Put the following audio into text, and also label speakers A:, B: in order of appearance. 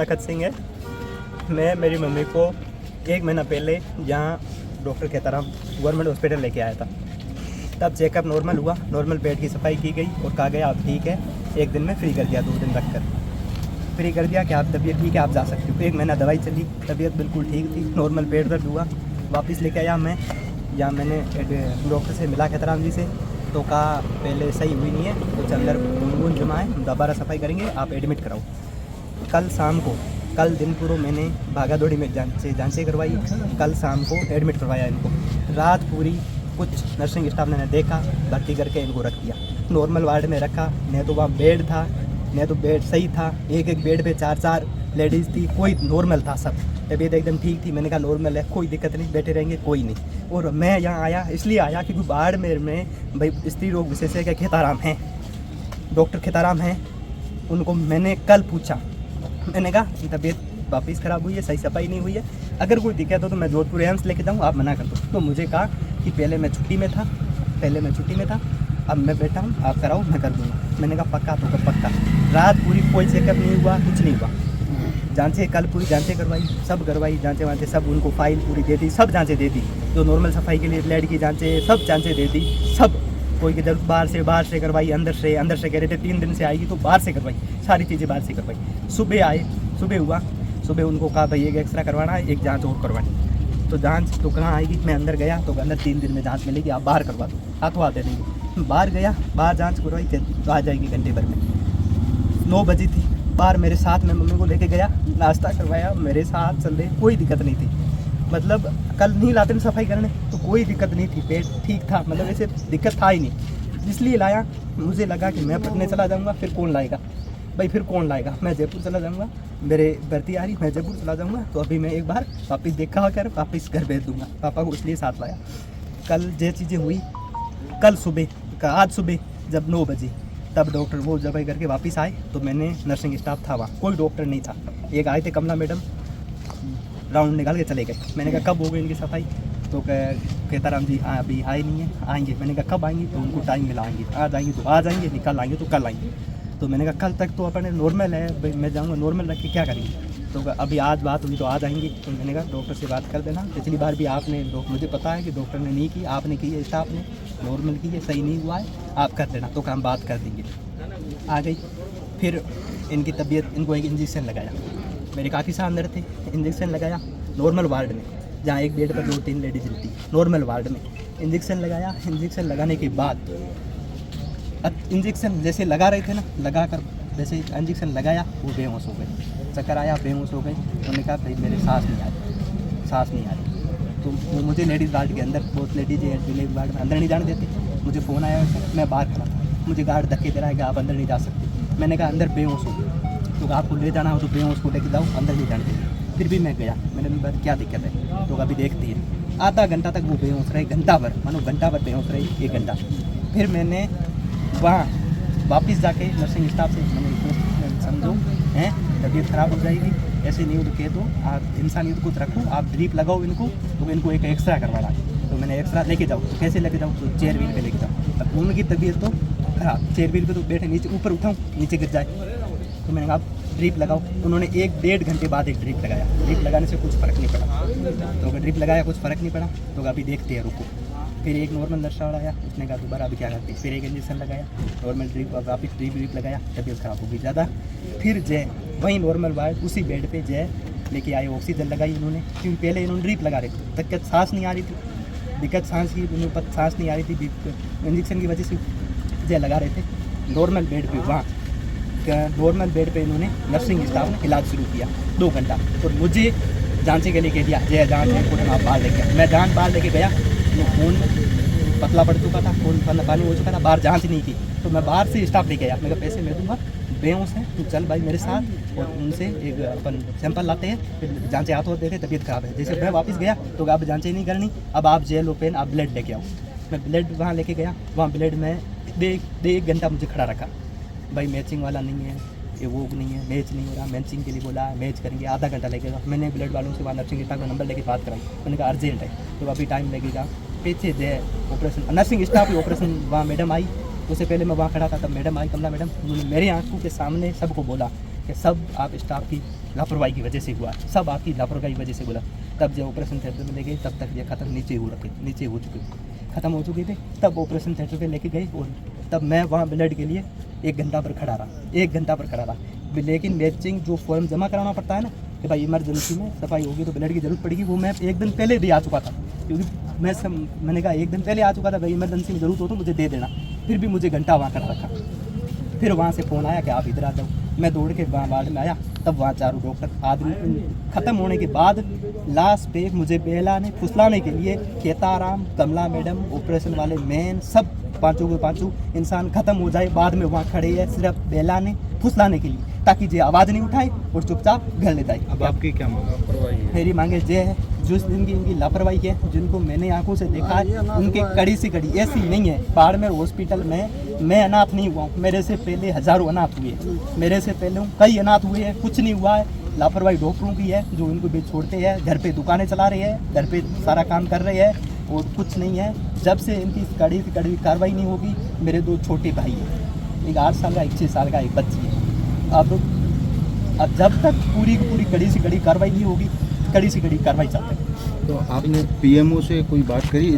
A: नखत सिंह है। मैं मेरी मम्मी को 1 महीना पहले यहाँ डॉक्टर खेताराम गवर्नमेंट हॉस्पिटल लेके आया था। तब चेकअप नॉर्मल हुआ, नॉर्मल पेट की सफाई की गई और कहा गया आप ठीक है, 1 दिन में फ्री कर दिया, 2 दिन रख कर फ्री कर दिया कि आप तबीयत ठीक है, आप जा सकते हो। 1 महीना दवाई चली, तबीयत बिल्कुल ठीक थी, नॉर्मल पेट दर्द हुआ। वापस लेके आया मैं, यहाँ मैंने डॉक्टर से मिला खेताराम जी से, तो कहा पहले सही हुई नहीं है, कुछ अंदर खून जमा है, दोबारा सफाई करेंगे, आप एडमिट कराओ। कल शाम को, कल दिन पूरा मैंने भागा दौड़ी में जांचें करवाई, कल शाम को एडमिट करवाया इनको। रात पूरी कुछ नर्सिंग स्टाफ ने देखा, भर्ती करके इनको रख दिया, नॉर्मल वार्ड में रखा। नहीं तो वहाँ बेड था, नहीं तो बेड सही था, एक बेड पे 4 लेडीज़ थी, कोई नॉर्मल था, सब तबीयत एकदम ठीक थी। मैंने कहा नॉर्मल है, कोई दिक्कत नहीं, बैठे रहेंगे, कोई नहीं। और मैं यहाँ आया इसलिए आया क्योंकि बाड़मेर में भाई स्त्री रोग विशेषज्ञ खेताराम हैं, डॉक्टर खेताराम हैं। उनको मैंने कल पूछा, मैंने कहा तबीयत वापस ख़राब हुई है, सही सफाई नहीं हुई है, अगर कोई दिक्कत हो तो मैं जोधपुर एम्स लेके जाऊँ, आप मना कर दो। तो मुझे कहा कि पहले मैं छुट्टी में था, अब मैं बैठा हूँ, आप कराओ, मैं कर दूँगा। मैंने कहा पक्का, तो पक्का। रात पूरी कोई चेकअप नहीं हुआ, कुछ नहीं हुआ। जांचें कल पूरी जांचें करवाई, सब करवाई, जांचें वांचें सब उनको फाइल पूरी दे दी, सब जांचें दे दी, जो नॉर्मल सफाई के लिए ब्लड की जांचें, सब जांचें दे दी, सब। कोई किधर बाहर से करवाई, अंदर से कह रहे थे 3 दिन से आएगी, तो बाहर से करवाई, सारी चीज़ें बाहर से करवाई। सुबह आए, सुबह हुआ, सुबह उनको कहा भाई एक एक्सरा करवाना है, एक जांच और करवानी। तो जांच तो कहाँ आएगी, मैं अंदर गया तो अंदर 3 दिन में जांच मिलेगी, आप बाहर करवा दो, हाथों हाथ दे देंगे। बाहर गया, बाहर जांच करवाई, तो आ जाएगी घंटे भर में। 9 बजी थी, बाहर मेरे साथ मैं मम्मी को लेके गया, नाश्ता करवाया, मेरे साथ चल रहे, कोई दिक्कत नहीं थी। मतलब कल नहीं लाते थे सफाई करने तो कोई दिक्कत नहीं थी, पेट ठीक था, मतलब ऐसे दिक्कत था ही नहीं, इसलिए लाया। मुझे लगा कि मैं पटने चला जाऊँगा, फिर कौन लाएगा भाई, फिर कौन लाएगा, मैं जयपुर चला जाऊँगा, मेरे भर्ती आ रही, मैं जयपुर चला जाऊँगा, तो अभी मैं एक बार वापस देखा कर वापस घर भेज दूँगा पापा को, इसलिए साथ लाया। कल जो चीज़ें हुई, कल सुबह आज सुबह जब 9 बजे तब डॉक्टर वो जब करके वापस आए, तो मैंने नर्सिंग स्टाफ था वहाँ, कोई डॉक्टर नहीं था। एक आए थे कमला मैडम, राउंड निकाल के चले गए। मैंने कहा कब हो गई इनकी सफाई, तो खेताराम जी अभी आए नहीं है, आएंगे। मैंने कहा कब आएंगी, तो उनको टाइम मिला, आएंगे, आज आएंगे तो आज आएंगे, निकल आएंगे तो कल आएंगे। तो मैंने कहा कल तक तो अपने नॉर्मल है भाई, मैं जाऊँगा नॉर्मल रख के क्या करेंगे, तो अभी आज बात हुई तो आज आएंगी। तो मैंने कहा डॉक्टर से बात कर देना, पिछली बार भी आपने, मुझे पता है कि डॉक्टर ने नहीं की, आपने की है, स्टाफ ने नॉर्मल की है, सही नहीं हुआ है, आप कर देना, तो हम बात कर देंगे। आ गई, फिर इनकी तबीयत, इनको एक इंजेक्शन लगाया, मेरे काफ़ी साल अंदर थे, इंजेक्शन लगाया नॉर्मल वार्ड में, जहाँ एक बेड पर 2-3 लेडीज रहती, नॉर्मल वार्ड में इंजेक्शन लगाया। इंजेक्शन लगाने के बाद इंजेक्शन जैसे लगा रहे थे ना, लगा कर जैसे इंजेक्शन लगाया, वो बेहोश हो गए, चक्कर आया, बेहोश हो गए। उन्होंने कहा भाई मेरे सांस नहीं आ रही। तो वो मुझे लेडीज़ वार्ड के अंदर, बहुत लेडीज लेडीज वार्ड में अंदर नहीं जाने देते। मुझे फ़ोन आया, मैं बाहर खड़ा था, मुझे गार्ड धक्के दे रहा है कि आप अंदर नहीं जा सकते। मैंने कहा अंदर बेहोश हो गए, तो आपको ले जाना हो तो बेहोश को लेके जाओ, अंदर नहीं जाने देते। फिर भी मैं गया, मैंने भी क्या दिक्कत है, तो अभी देखती है। आधा घंटा तक वो बेहोश रहे, घंटा भर, मानो घंटा भर बेहोश रहे, 1 घंटा। फिर मैंने वहाँ वापस जाके नर्सिंग स्टाफ से मैंने समझो हैं, तबीयत ख़राब हो जाएगी, ऐसे नहीं हो तो कह दो, आप इंसानियत को रखो, आप ड्रिप लगाओ इनको, तो इनको एक एक्सरा करवाना। तो मैंने एक्सरा लेके जाओ, तो कैसे लेके जाऊँ, तो चेयर व्हील पे लेके जाऊँ। अब उनकी तबीयत तो ख़राब, चेयर व्हील पे तो बैठे, नीचे ऊपर उठाऊँ नीचे गिर जाए, तो मैंने कहा ड्रिप लगाओ। उन्होंने 1-1.5 घंटे बाद एक ड्रिप लगाया, ड्रिप लगाने से कुछ फ़र्क नहीं पड़ा। तो अगर ड्रिप लगाया कुछ फ़र्क नहीं पड़ा, तो अभी देखते हैं, रुको। फिर एक नॉर्मल नर्स आया, उसने कहा दोबारा अभी क्या करती, फिर एक इंजेक्शन लगाया, नॉर्मल ड्रिप, वापस ड्रिप लगाया, तबीयत ख़राब हो गई ज़्यादा। फिर जय वहीं नॉर्मल वार्ड उसी बेड पे जय लेके आए, ऑक्सीजन लगाई उन्होंने, क्योंकि पहले इन्होंने ड्रिप लगा रहे थे, दिक्कत सांस नहीं आ रही थी, दिक्कत सांस की, उन्हें सांस नहीं आ रही थी, इंजेक्शन की वजह से जय लगा रहे थे। नॉर्मल बेड पर वहाँ नॉर्मल बेड पे इन्होंने नर्सिंग स्टाफ ने इलाज शुरू किया 2 घंटा, और मुझे जांचे के लिए कह दिया, जय जांच है, खून आप बाहर लेके। मैं जांच बाहर लेके गया, तो खून पतला पड़ चुका था, खून पानी हो चुका था, बाहर जांच नहीं की। तो मैं बाहर से स्टाफ लेके गया, मैं कहा पैसे मैं दूँगा, बेहोश है, तू चल भाई मेरे साथ, और उनसे एक अपन सैंपल लाते हैं, फिर जांचें हाथों देखे, तबीयत ख़राब है। जैसे मैं वापस गया, तो अब जांचें नहीं करनी, अब आप जेल ओपन, आप ब्लड लेके आओ। मैं ब्लड वहाँ लेके गया, वहाँ ब्लड में 1 घंटा मुझे खड़ा रखा, भाई मैचिंग वाला नहीं है, ये वो नहीं है, मैच नहीं हो रहा, मैचिंग के लिए बोला, मैच करेंगे, आधा घंटा लगेगा। मैंने ब्लड वालों से वहाँ नर्सिंग स्टाफ का नंबर लेके बात कराई, मैंने कहा अर्जेंट है, तो अभी टाइम लगेगा। पीछे जो ऑपरेशन नर्सिंग स्टाफ की ऑपरेशन, वहाँ मैडम आई, उससे पहले मैं वहाँ खड़ा था, तब मैडम आई, कमला मैडम, उन्होंने मेरे आंखों के सामने सबको बोला कि सब आप स्टाफ की लापरवाही की वजह से हुआ, सब आपकी लापरवाही की वजह से बोला। तब जब ऑपरेशन थिएटर में ले गए तब तक ये ख़त्म नीचे हो चुके ख़त्म हो चुके थे। तब ऑपरेशन थिएटर पे लेके गए और तब मैं वहाँ ब्लड के लिए 1 घंटा पर खड़ा रहा। लेकिन मैचिंग जो फॉर्म जमा कराना पड़ता है ना कि भाई इमरजेंसी में सफाई होगी तो ब्लड की ज़रूरत पड़ेगी, वो मैं 1 दिन पहले भी आ चुका था, क्योंकि मैंने कहा 1 दिन पहले आ चुका था, भाई इमरजेंसी में ज़रूरत हो तो मुझे दे देना। फिर भी मुझे घंटा वहाँ खड़ा रखा। फिर वहाँ से फ़ोन आया कि आप इधर आ जाओ। मैं दौड़ के वहाँ वार्ड में आया, तब वहाँ चारों डॉक्टर आदमी ख़त्म होने के बाद लास्ट पे मुझे बेलाने फुसलाने के लिए खेताराम, कमला मैडम, ऑपरेशन वाले मैन, सब पाँचों के पाँचों इंसान ख़त्म हो जाए, बाद में वहाँ खड़े है सिर्फ बेलाने फुसलाने के लिए, ताकि जे आवाज़ नहीं उठाए और चुपचाप घर ले जाए।
B: अब आपकी क्या मांग?
A: मेरी मांगे ये है, जिस दिन की इनकी लापरवाही है, जिनको मैंने आंखों से देखा है, उनकी कड़ी से कड़ी ऐसी नहीं है। बाड़मेर हॉस्पिटल में मैं अनाथ नहीं हुआ हूँ, मेरे से पहले हज़ारों अनाथ हुए हैं, मेरे से पहले कई अनाथ हुए हैं, कुछ नहीं हुआ है। लापरवाही डॉक्टरों की है जो इनको बीच छोड़ते हैं, घर पे दुकानें चला रहे हैं, घर पे सारा काम कर रहे हैं और कुछ नहीं है। जब से इनकी कड़ी से कड़ी कार्रवाई नहीं होगी, मेरे 2 छोटे भाई हैं, एक 8 साल का, एक 6 साल का, एक बच्ची है। अब जब तक पूरी की पूरी कड़ी से कड़ी कार्रवाई नहीं होगी, कड़ी से कड़ी कार्रवाई चाहते हैं।
B: तो आपने पीएमओ से कोई बात करी?